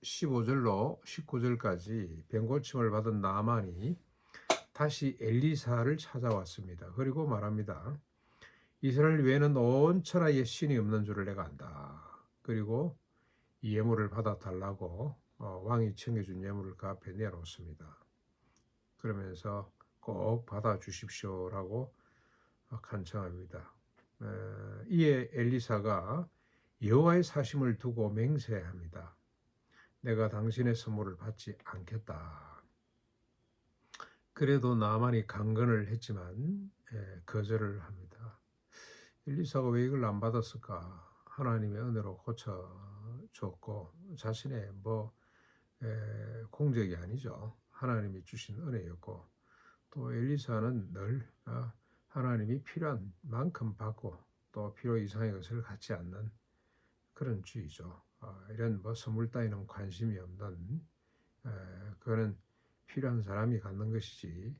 15절로 19절까지 병고침을 받은 나만이 다시 엘리사를 찾아왔습니다. 그리고 말합니다. 이스라엘 외에는 온 천하에 신이 없는 줄을 내가 안다. 그리고 이 예물을 받아달라고 왕이 챙겨준 예물을 그 앞에 내놓습니다. 그러면서 꼭 받아주십시오라고 간청합니다. 이에 엘리사가 여호와의 사심을 두고 맹세합니다. 내가 당신의 선물을 받지 않겠다. 그래도 나만이 강건을 했지만 거절을 합니다. 엘리사가 왜 이걸 안 받았을까? 하나님의 은혜로 고쳐줬고 자신의 공적이 아니죠. 하나님이 주신 은혜였고 또 엘리사는 늘 하나님이 필요한 만큼 받고 또 필요 이상의 것을 갖지 않는 그런 주의죠. 이런 선물 따위는 관심이 없는 그거는 필요한 사람이 갖는 것이지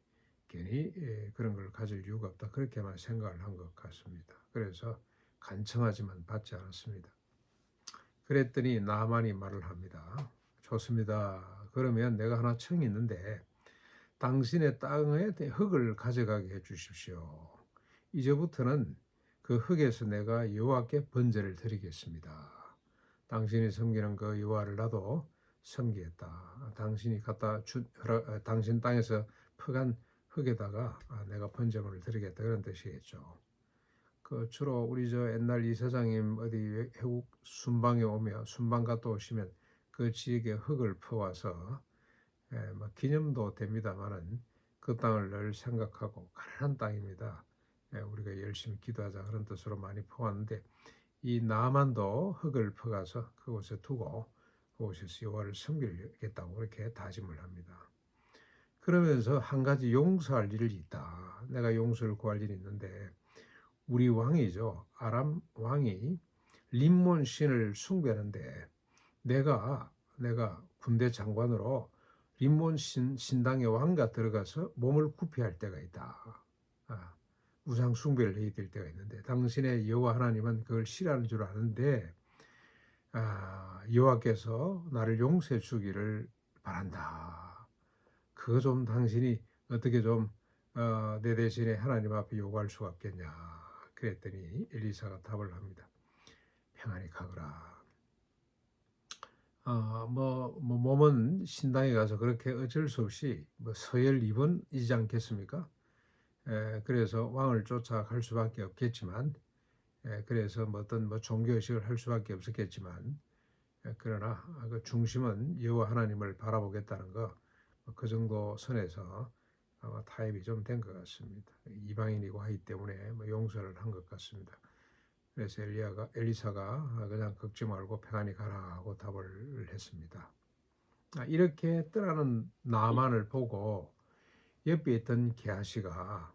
괜히 그런 걸 가질 이유가 없다. 그렇게만 생각을 한 것 같습니다. 그래서 간청하지만 받지 않았습니다. 그랬더니 나만이 말을 합니다. 좋습니다. 그러면 내가 하나 청이 있는데 당신의 땅에 흙을 가져가게 해주십시오. 이제부터는 그 흙에서 내가 여호와께 번제를 드리겠습니다. 당신이 섬기는 그 여호와를 나도 섬기겠다. 당신이 당신 땅에서 퍼간 흙에다가 내가 번제물을 드리겠다 그런 뜻이겠죠. 그 주로 우리 옛날 이사장님 어디 외국 순방에 오면 순방 갔다 오시면 그 지역에 흙을 퍼와서 기념도 됩니다만은 그 땅을 늘 생각하고 가난한 땅입니다. 우리가 열심히 기도하자 그런 뜻으로 많이 퍼왔는데 이 나만도 흙을 퍼가서 그곳에 두고 그곳에서 여호와를 섬기겠다고 그렇게 다짐을 합니다. 그러면서 한 가지 용서할 일이 있다. 내가 용서를 구할 일이 있는데 우리 왕이죠. 아람 왕이 림몬 신을 숭배하는데 내가 군대 장관으로 림몬 신당의 왕가 들어가서 몸을 구피할 때가 있다. 우상 숭배를 해야 될 때가 있는데 당신의 여호와 하나님은 그걸 싫어하는 줄 아는데 여호와께서 나를 용서해 주기를 바란다. 그거 좀 당신이 어떻게 좀 내 대신에 하나님 앞에 요구할 수가 없겠냐. 그랬더니 엘리사가 답을 합니다. 평안히 가거라. 몸은 신당에 가서 그렇게 어쩔 수 없이 서열 2번이지 않겠습니까? 그래서 왕을 쫓아갈 수밖에 없겠지만, 그래서 어떤 종교의식을 할 수밖에 없었겠지만, 그러나 그 중심은 여호와 하나님을 바라보겠다는 거, 그 정도 선에서 아마 타협이 좀 된 것 같습니다. 이방인이고 하기 때문에 용서를 한 것 같습니다. 그래서 엘리사가 그냥 걷지 말고 평안히 가라 하고 답을 했습니다. 이렇게 떠나는 나만을 보고 옆에 있던 게하시가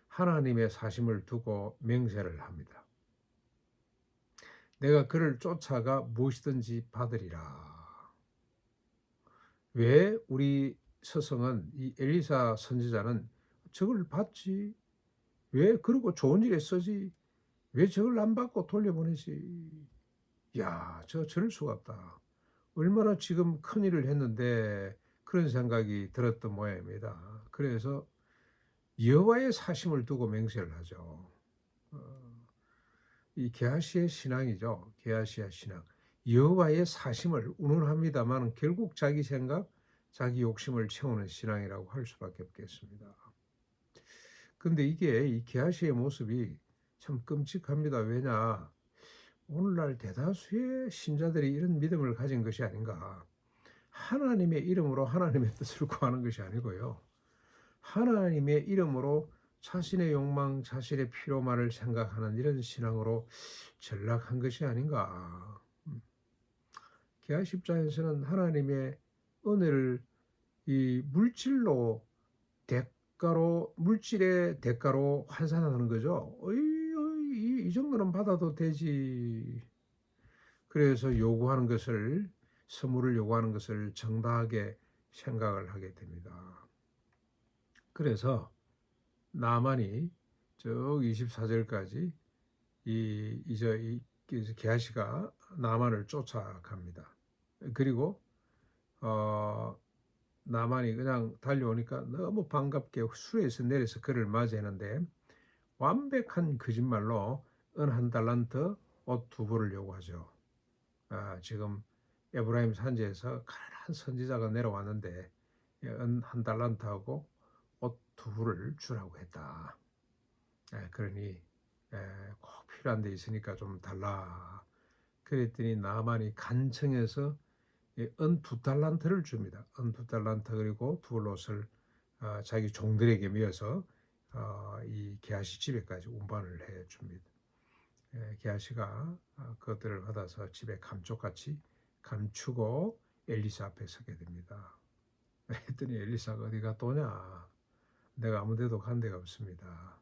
하나님의 사심을 두고 맹세를 합니다. 내가 그를 쫓아가 무엇이든지 받으리라. 왜 우리 서성은 이 엘리사 선지자는 저걸 받지? 왜 그러고 좋은 일에 쓰지? 왜 저걸 안 받고 돌려보내지? 야, 저럴 수가 없다. 얼마나 지금 큰일을 했는데 그런 생각이 들었던 모양입니다. 그래서 여호와의 사심을 두고 맹세를 하죠. 이 게하시의 신앙이죠. 게하시의 신앙. 여호와의 사심을 운운합니다만 결국 자기 생각, 자기 욕심을 채우는 신앙이라고 할 수밖에 없겠습니다. 근데 이게 이 게하시의 모습이 참 끔찍합니다. 왜냐? 오늘날 대다수의 신자들이 이런 믿음을 가진 것이 아닌가. 하나님의 이름으로 하나님의 뜻을 구하는 것이 아니고요. 하나님의 이름으로 자신의 욕망, 자신의 필요만을 생각하는 이런 신앙으로 전락한 것이 아닌가. 게하 10장에서는 하나님의 은혜를 이 물질의 대가로 환산하는 거죠. 이 정도는 받아도 되지. 그래서 선물을 요구하는 것을 정당하게 생각을 하게 됩니다. 그래서 나만이 저 24절까지 게하시가 나만을 쫓아갑니다. 그리고 나만이 그냥 달려오니까 너무 반갑게 수레에서 내려서 그를 맞이했는데 완벽한 거짓말로 은 한 달란트 옷 두 벌을 요구하죠. 지금 에브라임 산지에서 가난한 선지자가 내려왔는데 은 한 달란트하고 옷 두 벌을 주라고 했다. 그러니 꼭 필요한 데 있으니까 좀 달라. 그랬더니 나만이 간청해서 은 두 달란트를 줍니다. 은 두 달란트 그리고 두 옷을 자기 종들에게 미어서 이 게하시 집에까지 운반을 해 줍니다. 게하시가 그것들을 받아서 집에 감쪽같이 감추고 엘리사 앞에 서게 됩니다. 했더니 엘리사가 어디 갔다 오냐? 내가 아무 데도 간 데가 없습니다.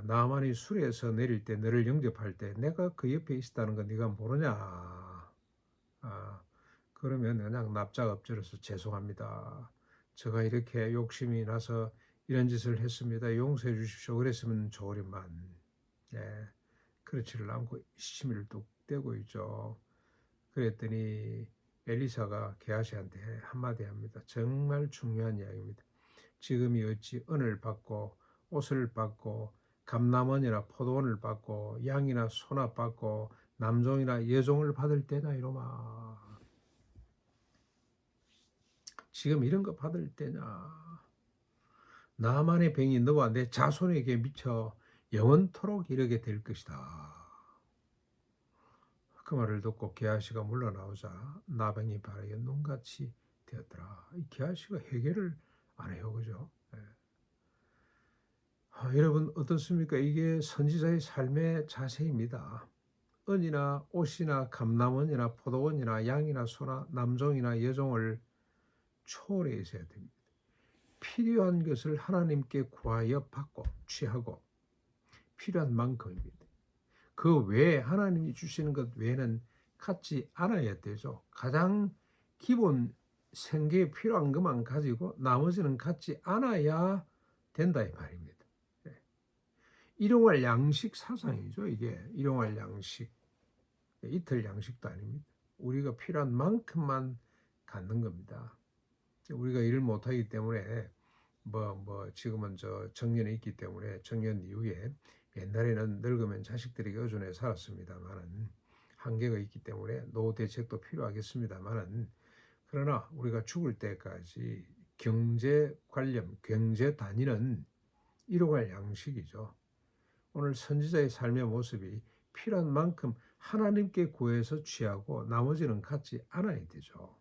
나만이 수레에서 내릴 때 너를 영접할 때 내가 그 옆에 있었다는 건 네가 모르냐? 그러면 그냥 납작 엎드려서 죄송합니다. 제가 이렇게 욕심이 나서 이런 짓을 했습니다. 용서해 주십시오. 그랬으면 좋으련만 그렇지를 않고 시치미를 뚝 떼고 있죠. 그랬더니 엘리사가 게하시한테 한마디 합니다. 정말 중요한 이야기입니다. 지금이 어찌 은을 받고 옷을 받고 감남원이나 포도원을 받고 양이나 소나 받고 남종이나 여종을 받을 때냐 이놈아. 지금 이런 거 받을 때냐. 나만의 병이 너와 내 자손에게 미쳐 영원토록 이르게 될 것이다. 그 말을 듣고 게하시가 물러나오자 나병이 바르게 눈같이 되었더라. 이 게하시가 해결을 안 해요, 그죠? 여러분 어떻습니까? 이게 선지자의 삶의 자세입니다. 은이나 옷이나 감남원이나 포도원이나 양이나 소나 남종이나 여종을 초월해 있어야 됩니다. 필요한 것을 하나님께 구하여 받고 취하고 필요한 만큼입니다. 그 외에 하나님이 주시는 것 외에는 갖지 않아야 되죠. 가장 기본 생계에 필요한 것만 가지고 나머지는 갖지 않아야 된다 이 말입니다. 일용할 양식 사상이죠. 이게 일용할 양식, 이틀 양식도 아닙니다. 우리가 필요한 만큼만 갖는 겁니다. 우리가 일을 못하기 때문에 지금은 정년에 있기 때문에 정년 이후에 옛날에는 늙으면 자식들에게 의존해 살았습니다만은 한계가 있기 때문에 노후 대책도 필요하겠습니다만은 그러나 우리가 죽을 때까지 경제 관련, 경제 단위는 일용할 양식이죠. 오늘 선지자의 삶의 모습이 필요한 만큼 하나님께 구해서 취하고 나머지는 갖지 않아야 되죠.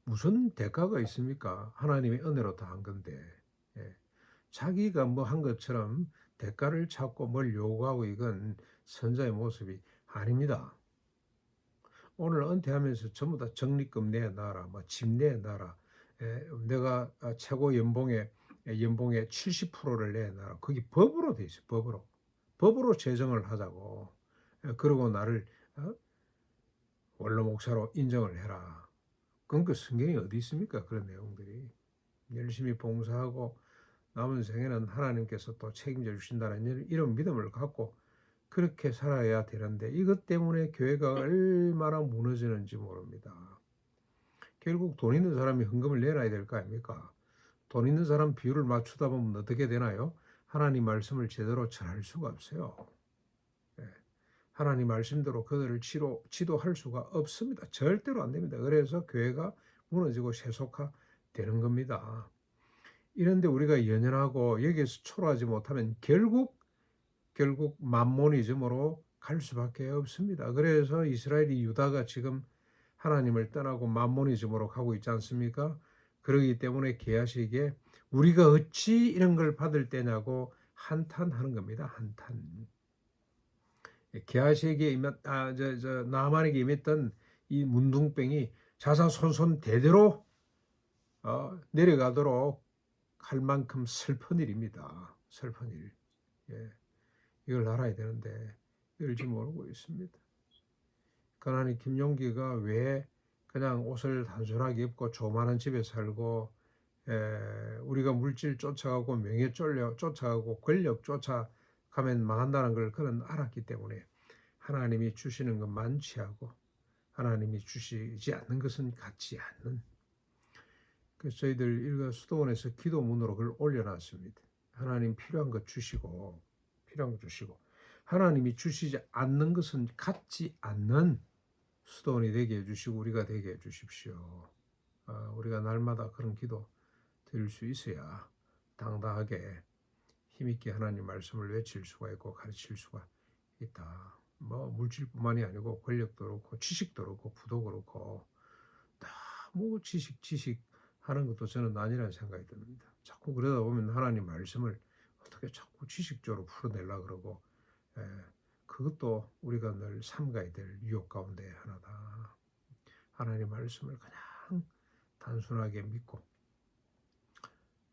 무슨 대가가 있습니까? 하나님의 은혜로 다 한 건데 자기가 뭐 한 것처럼 대가를 찾고 뭘 요구하고 이건 선자의 모습이 아닙니다. 오늘 은퇴하면서 전부 다 적립금 내놔라, 집 내놔라, 내가 최고 연봉의 70%를 내놔라. 그게 법으로 돼 있어요. 법으로 제정을 하자고. 그러고 나를 원로 목사로 인정을 해라. 그건 그 성경에 어디 있습니까? 그런 내용들이. 열심히 봉사하고 남은 생에는 하나님께서 또 책임져 주신다는 이런 믿음을 갖고 그렇게 살아야 되는데 이것 때문에 교회가 얼마나 무너지는지 모릅니다. 결국 돈 있는 사람이 헌금을 내놔야 될 거 아닙니까? 돈 있는 사람 비율을 맞추다 보면 어떻게 되나요? 하나님 말씀을 제대로 전할 수가 없어요. 하나님 말씀대로 그들을 지도할 수가 없습니다. 절대로 안 됩니다. 그래서 교회가 무너지고 세속화되는 겁니다. 이런데 우리가 연연하고 여기에서 초월하지 못하면 결국 만모니즘으로 갈 수밖에 없습니다. 그래서 이스라엘이 유다가 지금 하나님을 떠나고 만모니즘으로 가고 있지 않습니까? 그러기 때문에 게하시기에 우리가 어찌 이런 걸 받을 때냐고 한탄하는 겁니다. 한탄. 게하시에게 나만에게 임했던 이 문둥병이 자자손손 대대로 내려가도록 할 만큼 슬픈 일입니다. 슬픈 일. 이걸 알아야 되는데 알지 모르고 있습니다. 그러니 김용기가 왜 그냥 옷을 단순하게 입고 조만한 집에 살고 우리가 물질 쫓아가고 명예 쫓아가고 권력 쫓아가면 망한다는 걸 그는 알았기 때문에 하나님이 주시는 것만 취하고 하나님이 주시지 않는 것은 갖지 않는. 그래서 저희들 일가 수도원에서 기도문으로 그걸 올려놨습니다. 하나님 필요한 것 주시고 하나님이 주시지 않는 것은 갖지 않는 수도원이 되게 해주시고 우리가 되게 해주십시오. 우리가 날마다 그런 기도 드릴 수 있어야 당당하게 힘있게 하나님 말씀을 외칠 수가 있고 가르칠 수가 있다. 뭐 물질뿐만이 아니고 권력도 그렇고 지식도 그렇고 부도 그렇고 너무 지식 하는 것도 저는 아니라는 생각이 듭니다. 자꾸 그러다 보면 하나님 말씀을 어떻게 자꾸 지식적으로 풀어내려고 그러고 그것도 우리가 늘 삼가야 될 유혹 가운데 하나다. 하나님 말씀을 그냥 단순하게 믿고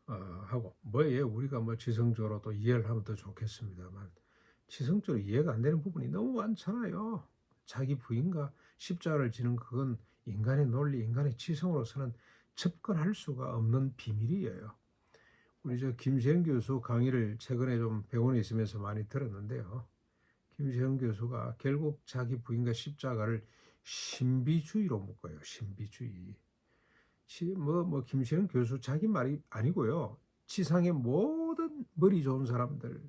하고 뭐에 우리가 뭐 지성적으로 또 이해를 하면 더 좋겠습니다만 지성적으로 이해가 안 되는 부분이 너무 많잖아요. 자기 부인과 십자가를 지는 그건 인간의 논리, 인간의 지성으로서는 접근할 수가 없는 비밀이에요. 우리 저 김세현 교수 강의를 최근에 좀 병원에 있으면서 많이 들었는데요. 김세현 교수가 결국 자기 부인과 십자가를 신비주의로 묶어요. 신비주의. 김세현 교수 자기 말이 아니고요. 지상의 모든 머리 좋은 사람들,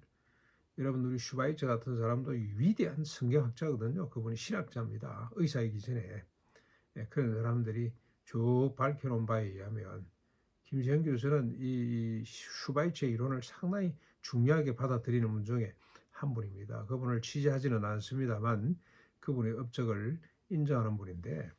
여러분 우리 슈바이처 같은 사람도 위대한 성경학자거든요. 그분이 신학자입니다. 의사이기 전에. 그런 사람들이 쭉 밝혀놓은 바에 의하면 김세현 교수는 이 슈바이처의 이론을 상당히 중요하게 받아들이는 분 중에 한 분입니다. 그분을 취재하지는 않습니다만 그분의 업적을 인정하는 분인데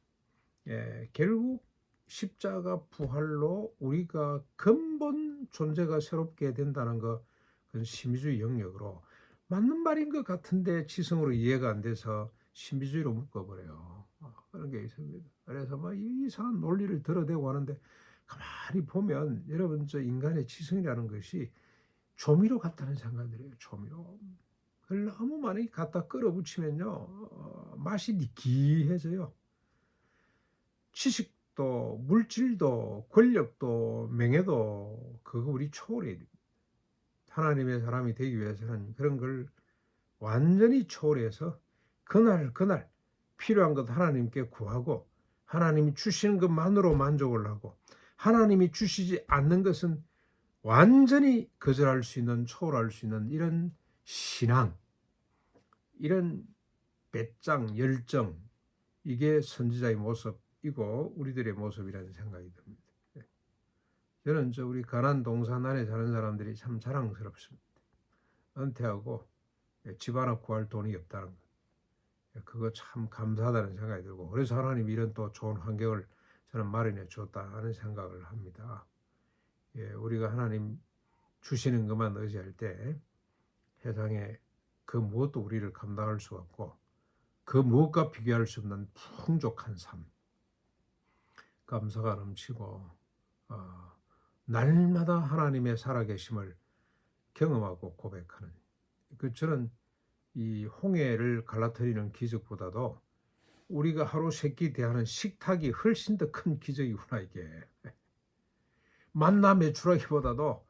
결국 십자가 부활로 우리가 근본 존재가 새롭게 된다는 것, 그건 신비주의 영역으로 맞는 말인 것 같은데 지성으로 이해가 안 돼서 신비주의로 묶어버려요. 그런 게 있습니다. 그래서 막 이상한 논리를 들어대고 하는데 가만히 보면 여러분 저 인간의 지성이라는 것이 조미료 같다는 생각이 들어요. 조미료. 그걸 너무 많이 갖다 끌어붙이면요 맛이 느끼해져요. 지식도 물질도 권력도 명예도 그거 우리 초월해야 됩니다. 하나님의 사람이 되기 위해서는 그런 걸 완전히 초월해서 그날 필요한 것 하나님께 구하고 하나님이 주시는 것만으로 만족을 하고 하나님이 주시지 않는 것은 완전히 거절할 수 있는 초월할 수 있는 이런 신앙, 이런 배짱, 열정, 이게 선지자의 모습이고 우리들의 모습이라는 생각이 듭니다. 저는 우리 가난 동산 안에 사는 사람들이 참 자랑스럽습니다. 은퇴하고 집 하나 구할 돈이 없다는 것. 그거 참 감사하다는 생각이 들고 그래서 하나님이 이런 또 좋은 환경을 저는 마련해 줬다는 생각을 합니다. 우리가 하나님 주시는 것만 의지할 때 세상에 그 무엇도 우리를 감당할 수 없고 그 무엇과 비교할 수 없는 풍족한 삶, 감사가 넘치고 날마다 하나님의 살아계심을 경험하고 고백하는 저는 이 홍해를 갈라뜨리는 기적보다도 우리가 하루 세 끼 대하는 식탁이 훨씬 더 큰 기적이구나 이게. 만나 매출하기보다도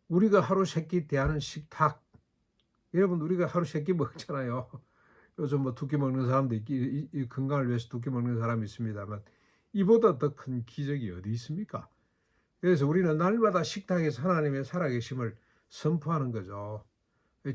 우리가 하루 세 끼 대하는 식탁. 여러분 우리가 하루 세 끼 먹잖아요. 요즘 뭐 두 끼 먹는 사람도 이 건강을 위해서 두 끼 먹는 사람이 있습니다만 이보다 더 큰 기적이 어디 있습니까? 그래서 우리는 날마다 식탁에서 하나님의 살아계심을 선포하는 거죠.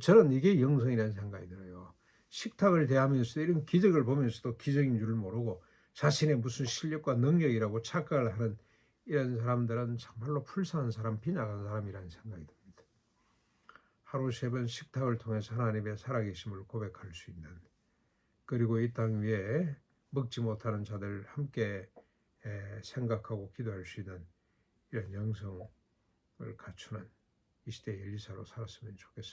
저는 이게 영성이라는 생각이 들어요. 식탁을 대하면서 이런 기적을 보면서도 기적인 줄 모르고 자신의 무슨 실력과 능력이라고 착각을 하는 이런 사람들은 정말로 불쌍한 사람, 빈약한 사람이라는 생각이 듭니다. 하루 세 번 식탁을 통해서 하나님의 살아계심을 고백할 수 있는, 그리고 이 땅 위에 먹지 못하는 자들 함께 생각하고 기도할 수 있는 이런 영성을 갖추는 이 시대의 엘리사로 살았으면 좋겠습니다.